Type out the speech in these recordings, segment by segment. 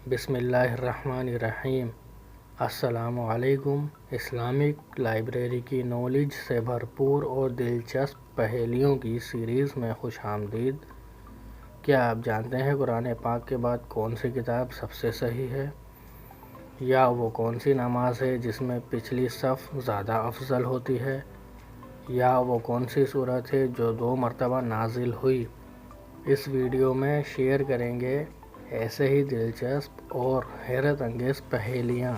بسم اللہ الرحمن الرحیم۔ السلام علیکم۔ اسلامک لائبریری کی نالج سے بھرپور اور دلچسپ پہیلیوں کی سیریز میں خوش آمدید۔ کیا آپ جانتے ہیں قرآن پاک کے بعد کون سی کتاب سب سے صحیح ہے؟ یا وہ کون سی نماز ہے جس میں پچھلی صف زیادہ افضل ہوتی ہے؟ یا وہ کون سی سورت ہے جو 2 مرتبہ نازل ہوئی؟ اس ویڈیو میں شیئر کریں گے ایسے ہی دلچسپ اور حیرت انگیز پہیلیاں۔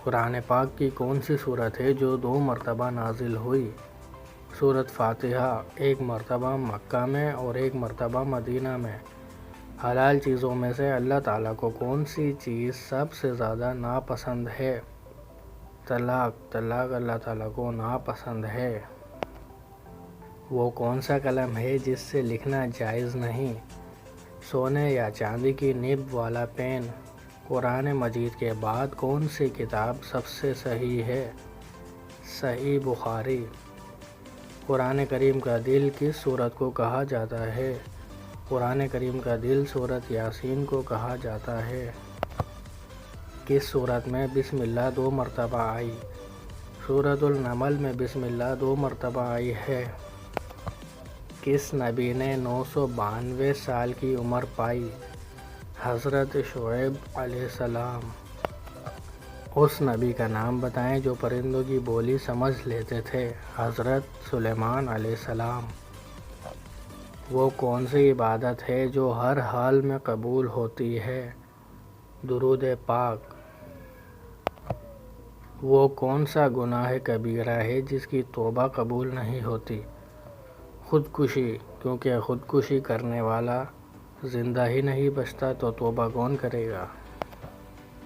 قرآن پاک کی کون سی سورت ہے جو 2 مرتبہ نازل ہوئی؟ سورت فاتحہ 1 مرتبہ مکہ میں اور 1 مرتبہ مدینہ میں۔ حلال چیزوں میں سے اللہ تعالیٰ کو کون سی چیز سب سے زیادہ ناپسند ہے؟ طلاق اللہ تعالیٰ کو ناپسند ہے۔ وہ کون سا قلم ہے جس سے لکھنا جائز نہیں؟ سونے یا چاندی کی نب والا پین۔ قرآن مجید کے بعد کون سی کتاب سب سے صحیح ہے؟ صحیح بخاری۔ قرآن کریم کا دل کس سورت کو کہا جاتا ہے؟ قرآن کریم کا دل سورت یاسین کو کہا جاتا ہے۔ کس سورت میں بسم اللہ 2 مرتبہ آئی؟ سورت النمل میں بسم اللہ 2 مرتبہ آئی ہے۔ کس نبی نے 992 سال کی عمر پائی؟ حضرت شعیب علیہ السلام۔ اس نبی کا نام بتائیں جو پرندوں کی بولی سمجھ لیتے تھے؟ حضرت سلیمان علیہ السلام۔ وہ کون سی عبادت ہے جو ہر حال میں قبول ہوتی ہے؟ درود پاک۔ وہ کون سا گناہ کبیرہ ہے جس کی توبہ قبول نہیں ہوتی؟ خودکشی، کیونکہ خودکشی کرنے والا زندہ ہی نہیں بچتا تو توبہ کون کرے گا؟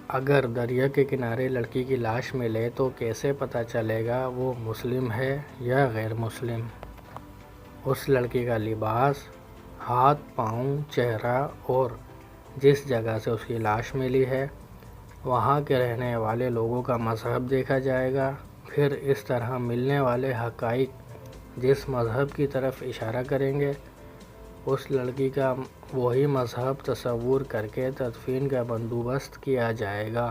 اگر دریا کے کنارے لڑکی کی لاش ملے تو کیسے پتہ چلے گا وہ مسلم ہے یا غیر مسلم؟ اس لڑکی کا لباس، ہاتھ، پاؤں، چہرہ اور جس جگہ سے اس کی لاش ملی ہے وہاں کے رہنے والے لوگوں کا مذہب دیکھا جائے گا۔ پھر اس طرح ملنے والے حقائق جس مذہب کی طرف اشارہ کریں گے اس لڑکی کا وہی مذہب تصور کر کے تدفین کا بندوبست کیا جائے گا۔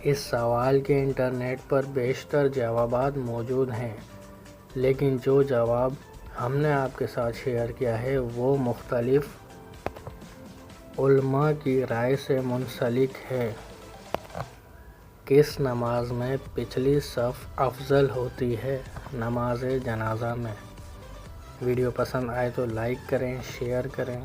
اس سوال کے انٹرنیٹ پر بیشتر جوابات موجود ہیں، لیکن جو جواب ہم نے آپ کے ساتھ شیئر کیا ہے وہ مختلف علماء کی رائے سے منسلک ہے۔ کس نماز میں پچھلی صف افضل ہوتی ہے؟ نماز جنازہ میں۔ ویڈیو پسند آئے تو لائک کریں، شیئر کریں۔